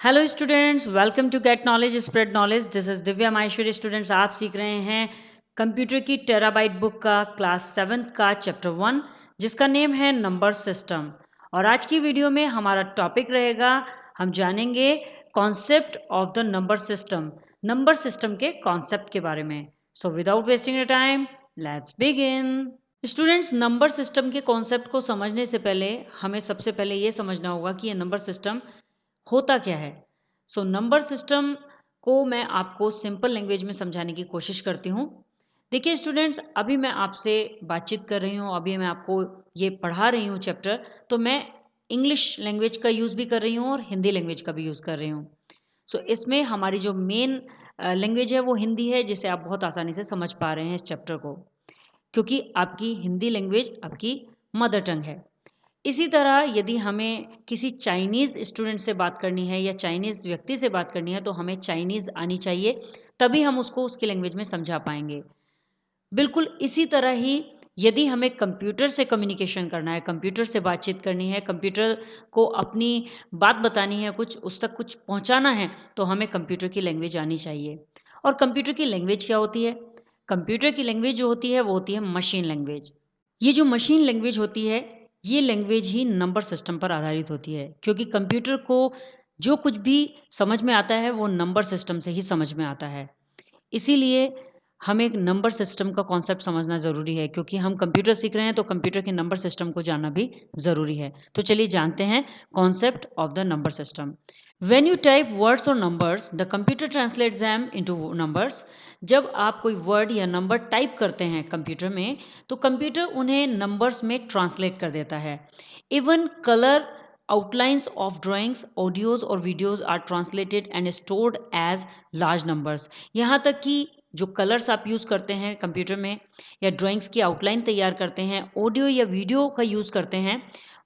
Hello students, welcome to get knowledge spread knowledge. This is Divya Maheshwari. Students, आप सीख रहे हैं कंप्यूटर की टेराबाइट बुक का क्लास 7th का चैप्टर 1, जिसका नेम है नंबर सिस्टम। और आज की वीडियो में हमारा टॉपिक रहेगा, हम जानेंगे concept of the number system के कॉन्सेप्ट के बारे में। So without wasting your time, let's begin. Students, number system के कॉन्सेप्ट को समझने से पहले हमें सबसे पहले ये समझना होगा कि ये नंबर सिस्टम होता क्या है। सो नंबर सिस्टम को मैं आपको सिंपल लैंग्वेज में समझाने की कोशिश करती हूँ। देखिए स्टूडेंट्स, अभी मैं आपसे बातचीत कर रही हूँ, अभी मैं आपको ये पढ़ा रही हूँ चैप्टर, तो मैं इंग्लिश लैंग्वेज का यूज़ भी कर रही हूँ और हिंदी लैंग्वेज का भी यूज़ कर रही हूँ। सो इसमें हमारी जो मेन लैंग्वेज है वो हिंदी है, जिसे आप बहुत आसानी से समझ पा रहे हैं इस चैप्टर को, क्योंकि आपकी हिंदी लैंग्वेज आपकी मदर टंग है। इसी तरह यदि हमें किसी चाइनीज़ स्टूडेंट से बात करनी है या चाइनीज़ व्यक्ति से बात करनी है, तो हमें चाइनीज़ आनी चाहिए, तभी हम उसको उसकी लैंग्वेज में समझा पाएंगे। बिल्कुल इसी तरह ही यदि हमें कंप्यूटर से कम्युनिकेशन करना है, कंप्यूटर से बातचीत करनी है, कंप्यूटर को अपनी बात बतानी है, कुछ उस तक कुछ पहुंचाना है, तो हमें कंप्यूटर की लैंग्वेज आनी चाहिए। और कंप्यूटर की लैंग्वेज क्या होती है? कंप्यूटर की लैंग्वेज जो होती है वो होती है मशीन लैंग्वेज। ये जो मशीन लैंग्वेज होती है, ये लैंग्वेज ही नंबर सिस्टम पर आधारित होती है, क्योंकि कंप्यूटर को जो कुछ भी समझ में आता है वो नंबर सिस्टम से ही समझ में आता है। इसीलिए हमें एक नंबर सिस्टम का कॉन्सेप्ट समझना ज़रूरी है, क्योंकि हम कंप्यूटर सीख रहे हैं तो कंप्यूटर के नंबर सिस्टम को जानना भी ज़रूरी है। तो चलिए जानते हैं concept of the number system. When you type words or numbers, the computer translates them into numbers. जब आप कोई वर्ड या नंबर टाइप करते हैं कंप्यूटर में, तो कंप्यूटर उन्हें नंबर्स में ट्रांसलेट कर देता है। Even colour outlines of drawings, audios और videos are translated and stored as large numbers. यहाँ तक कि जो कलर्स आप यूज़ करते हैं कंप्यूटर में, या ड्राइंग्स की आउटलाइन तैयार करते हैं, ऑडियो या वीडियो का यूज़ करते हैं,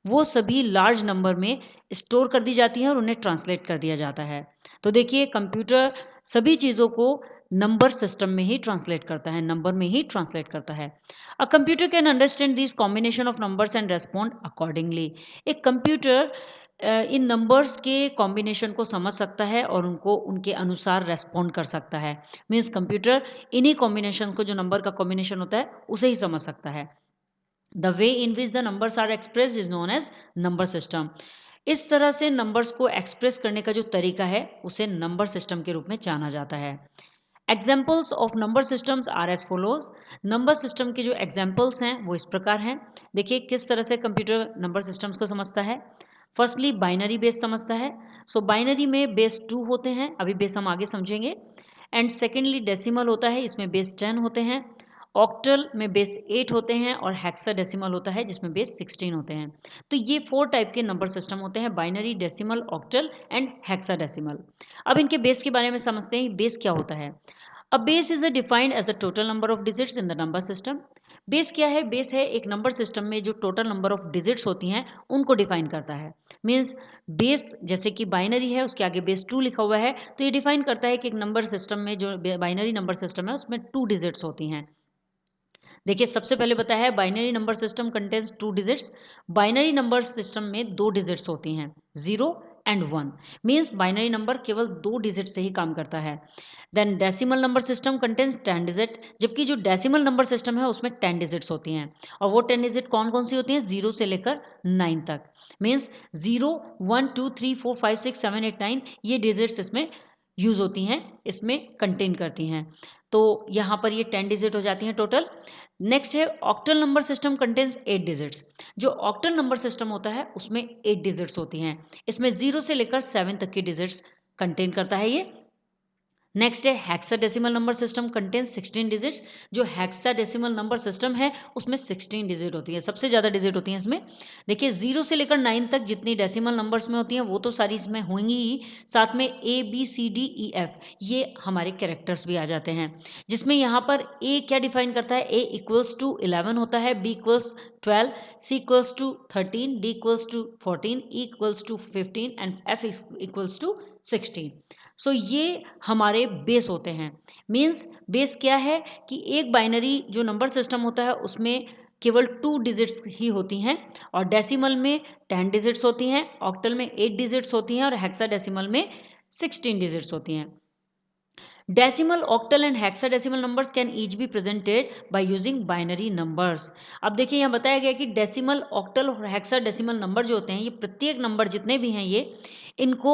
वो सभी लार्ज नंबर में स्टोर कर दी जाती हैं और उन्हें ट्रांसलेट कर दिया जाता है। तो देखिए, कंप्यूटर सभी चीज़ों को नंबर सिस्टम में ही ट्रांसलेट करता है, नंबर में ही ट्रांसलेट करता है। A computer can understand this combination of numbers and respond accordingly. एक कंप्यूटर इन नंबर्स के कॉम्बिनेशन को समझ सकता है और उनको उनके अनुसार रेस्पॉन्ड कर सकता है। मीन्स कंप्यूटर इन्हीं कॉम्बिनेशन को, जो नंबर का कॉम्बिनेशन होता है, उसे ही समझ सकता है। The way in which the numbers are express is known as number system. इस तरह से नंबर्स को एक्सप्रेस करने का जो तरीका है, उसे नंबर सिस्टम के रूप में जाना जाता है। Examples of number systems are as follows. Number system के जो एग्जाम्पल्स हैं वो इस प्रकार हैं। देखिए किस तरह से कंप्यूटर नंबर सिस्टम्स को समझता है। फर्स्टली बाइनरी बेस समझता है। सो बाइनरी में बेस 2 होते हैं, अभी बेस हम आगे समझेंगे। एंड सेकेंडली डेसिमल होता है, इसमें बेस 10 होते हैं। ऑक्टल में बेस 8 होते हैं और हेक्साडेसिमल होता है, जिसमें बेस 16 होते हैं। तो ये 4 टाइप के नंबर सिस्टम होते हैं: binary, decimal, octal and hexadecimal. अब इनके बेस के बारे में समझते हैं। बेस क्या होता है? A base is defined as the total number of digits in the number system. Base क्या है? बेस है एक नंबर सिस्टम में जो टोटल नंबर ऑफ डिजिट्स होती हैं उनको डिफाइन करता है। मीन्स बेस, जैसे कि बाइनरी है उसके आगे बेस 2 लिखा हुआ है, तो ये डिफाइन करता है कि एक नंबर सिस्टम में, जो बाइनरी नंबर सिस्टम है, उसमें 2 डिजिट्स होती हैं। देखिए सबसे पहले बताया है binary number system contains 2 digits. Binary number system में 2 डिजिट्स होती हैं, 0 एंड 1। मीन्स बाइनरी नंबर केवल 2 डिजिट से ही काम करता है। Then decimal number system contains 10 digit, जबकि जो डेसिमल नंबर सिस्टम है उसमें 10 डिजिट्स होती हैं। और वो 10 डिजिट कौन कौन सी होती हैं? 0 से लेकर 9 तक। मीन्स 0, 1, 2, 3, 4, 5, 6, 7, 8, 9 ये डिजिट्स इसमें यूज होती हैं, इसमें कंटेन करती हैं। तो यहाँ पर ये 10 डिजिट हो जाती हैं टोटल। नेक्स्ट है octal number system contains 8 digits. जो ऑक्टल नंबर सिस्टम होता है उसमें 8 डिजिट्स होती हैं, इसमें 0 से लेकर 7 तक की डिजिट्स कंटेन करता है ये। नेक्स्ट है hexadecimal number system contain 16 digits. जो हेक्साडेसिमल नंबर सिस्टम है उसमें 16 डिजिट होती है, सबसे ज़्यादा डिजिट होती हैं इसमें। देखिए 0 से लेकर 9 तक जितनी डेसिमल नंबर्स में होती हैं वो तो सारी इसमें होंगी ही, साथ में A B C D E F ये हमारे कैरेक्टर्स भी आ जाते हैं। जिसमें यहाँ पर ए क्या डिफाइन करता है? ए इक्वल्स टू 11 होता है, B equals 12, C equals to 13, D equals to 14, E equals to 15 and F equals to 16। So ये हमारे बेस होते हैं। मीन्स बेस क्या है कि एक बाइनरी जो नंबर सिस्टम होता है उसमें केवल 2 डिजिट्स ही होती हैं और डेसिमल में 10 डिजिट्स होती हैं, ऑक्टल में 8 डिजिट्स होती हैं और हेक्साडेसिमल में 16 डिजिट्स होती हैं। Decimal, octal and hexadecimal numbers can each be presented by using binary numbers। अब देखिए यहाँ बताया गया कि डेसिमल, ऑक्टल और हेक्साडेसिमल नंबर जो होते हैं, ये प्रत्येक नंबर जितने भी हैं ये इनको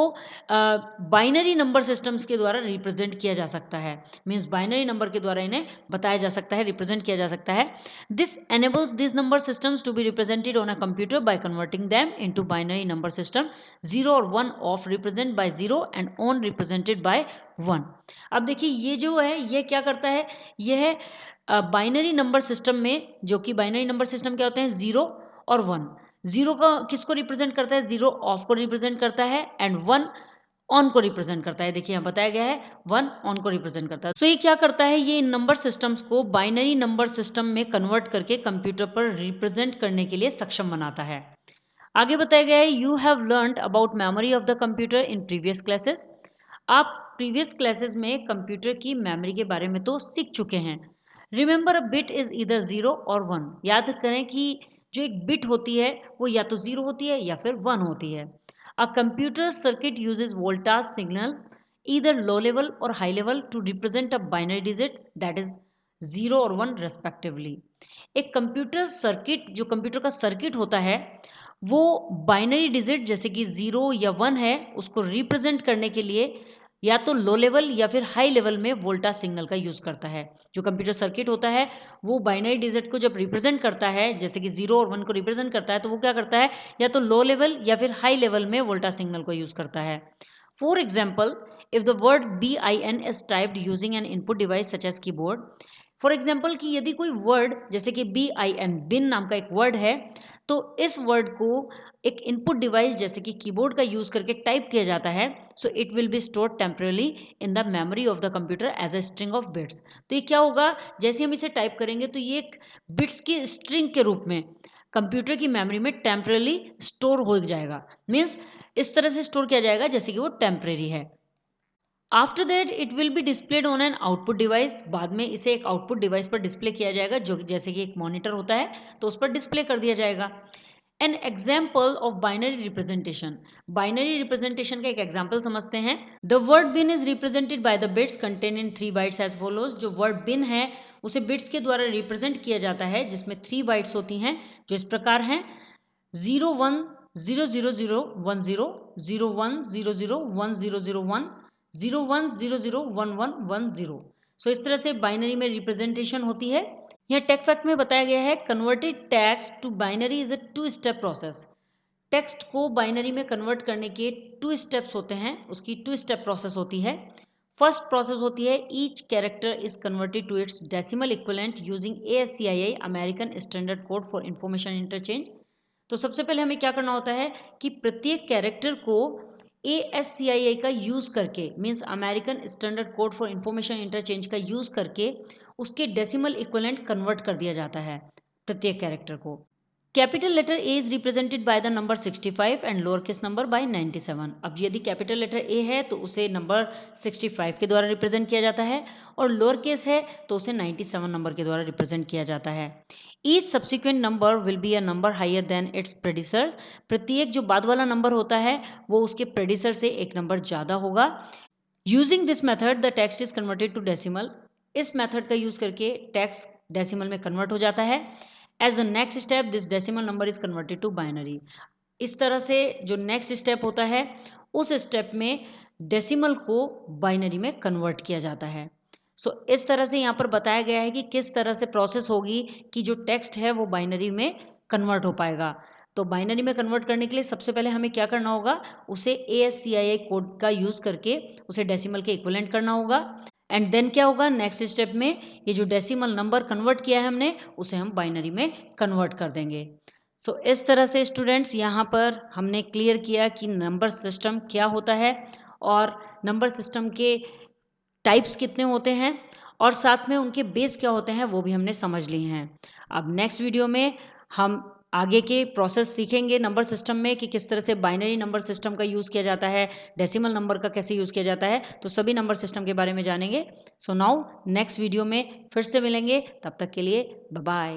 बाइनरी नंबर सिस्टम्स के द्वारा रिप्रेजेंट किया जा सकता है। मीन्स बाइनरी नंबर के द्वारा इन्हें बताया जा सकता है, रिप्रेजेंट किया जा सकता है। This enables this number systems to be represented on a computer by converting them into binary number system. 0 और 1 off represent by 0 and on represented by 1। अब देखिए ये जो है ये क्या करता है, यह बाइनरी नंबर सिस्टम में, जो कि बाइनरी नंबर सिस्टम क्या होते हैं 0 और 1। 0 का किसको रिप्रेजेंट करता है, 0 ऑफ को रिप्रेजेंट करता है एंड 1 ऑन को रिप्रेजेंट करता है। देखिए यहाँ बताया गया है 1 ऑन को रिप्रेजेंट करता है। तो ये क्या करता है, ये इन नंबर सिस्टम्स को बाइनरी नंबर सिस्टम में कन्वर्ट करके कंप्यूटर पर रिप्रेजेंट करने के लिए सक्षम बनाता है। आगे बताया गया है you have learned about memory of the computer in previous classes. आप प्रीवियस क्लासेस में कंप्यूटर की मेमोरी के बारे में तो सीख चुके हैं। Remember a bit is either 0 और 1। याद करें कि जो एक बिट होती है वो या तो 0 होती है या फिर 1 होती है। A computer circuit uses voltage signal either low level और high level to represent a binary digit that is 0 और 1 रेस्पेक्टिवली। एक कंप्यूटर सर्किट, जो कंप्यूटर का सर्किट होता है, वो बाइनरी डिजिट जैसे कि 0 या 1 है उसको रिप्रेजेंट करने के लिए या तो लो लेवल या फिर हाई लेवल में वोल्टा सिग्नल का यूज़ करता है। जो कंप्यूटर सर्किट होता है वो बाइनरी डिजिट को जब रिप्रेजेंट करता है, जैसे कि 0 और 1 को रिप्रेजेंट करता है, तो वो क्या करता है, या तो लो लेवल या फिर हाई लेवल में वोल्टा सिग्नल को यूज़ करता है। For example, if the word BIN is typed using an input device such as keyboard. For example कि यदि कोई वर्ड जैसे कि BIN, बिन नाम का एक वर्ड है, तो इस वर्ड को एक इनपुट डिवाइस जैसे कि कीबोर्ड का यूज करके टाइप किया जाता है, so it will be stored temporarily in the memory of the computer as a string of bits. तो ये क्या होगा, जैसे हम इसे टाइप करेंगे तो ये एक बिट्स की स्ट्रिंग के रूप में कंप्यूटर की मेमोरी में टेम्परली स्टोर हो जाएगा। मीन्स इस तरह से स्टोर किया जाएगा जैसे कि वो टेम्परेरी है। After that it will be displayed on an output device. बाद में इसे एक आउटपुट डिवाइस पर डिस्प्ले किया जाएगा, जो जैसे कि एक मॉनिटर होता है तो उस पर डिस्प्ले कर दिया जाएगा। An example of binary representation. Binary representation का एक एग्जाम्पल समझते हैं। The word bin is represented by the bits contain in 3 bytes as follows. जो वर्ड बिन है उसे बिट्स के द्वारा रिप्रेजेंट किया जाता है, जिसमें 3 बाइट्स होती हैं, जो इस प्रकार हैं 0 1 0 0 0 1 0 0 1 0 0 1 0 0 1 0 1 0 0 1 1 1 0। सो इस तरह से बाइनरी में रिप्रेजेंटेशन होती है। यहाँ टेक फैक्ट में बताया गया है converted text to binary is a 2 step process. Text को बाइनरी में कन्वर्ट करने के 2 स्टेप्स होते हैं, उसकी 2 स्टेप प्रोसेस होती है। फर्स्ट प्रोसेस होती है each character is converted to its decimal equivalent using ASCII American Standard Code for Information Interchange. तो सबसे पहले हमें क्या करना होता है कि प्रत्येक कैरेक्टर को ASCII का यूज़ करके, means American Standard Code for Information interchange का यूज़ करके उसके डेसिमल इक्विवेलेंट कन्वर्ट कर दिया जाता है प्रत्येक कैरेक्टर को। Capital letter A is represented by the number 65 and lower case number by 97। अब यदि कैपिटल लेटर ए है तो उसे नंबर 65 के द्वारा रिप्रेजेंट किया जाता है, और लोअर केस है तो उसे 97 नंबर के द्वारा रिप्रेजेंट किया जाता है। Each subsequent number will be a number higher than its predecessor. प्रत्येक जो बाद वाला नंबर होता है वो उसके प्रेडिसर से एक नंबर ज़्यादा होगा। Using this method the text is converted to decimal. इस मेथड का यूज़ करके टेक्स्ट डेसिमल में कन्वर्ट हो जाता है। As the next step this decimal number is converted to binary. इस तरह से जो नेक्स्ट स्टेप होता है उस स्टेप में डेसिमल को बाइनरी में कन्वर्ट किया जाता है। सो इस तरह से यहाँ पर बताया गया है कि किस तरह से प्रोसेस होगी कि जो टेक्स्ट है वो बाइनरी में कन्वर्ट हो पाएगा। तो बाइनरी में कन्वर्ट करने के लिए सबसे पहले हमें क्या करना होगा, उसे ASCII कोड का यूज़ करके उसे डेसिमल के इक्विवेलेंट करना होगा। एंड देन क्या होगा, नेक्स्ट स्टेप में ये जो डेसिमल नंबर कन्वर्ट किया है हमने उसे हम बाइनरी में कन्वर्ट कर देंगे। सो इस तरह से स्टूडेंट्स यहाँ पर हमने क्लियर किया कि नंबर सिस्टम क्या होता है और नंबर सिस्टम के टाइप्स कितने होते हैं और साथ में उनके बेस क्या होते हैं वो भी हमने समझ लिए हैं। अब नेक्स्ट वीडियो में हम आगे के प्रोसेस सीखेंगे नंबर सिस्टम में कि किस तरह से बाइनरी नंबर सिस्टम का यूज़ किया जाता है, डेसिमल नंबर का कैसे यूज़ किया जाता है, तो सभी नंबर सिस्टम के बारे में जानेंगे। सो नाउ नेक्स्ट वीडियो में फिर से मिलेंगे, तब तक के लिए बाय बाय।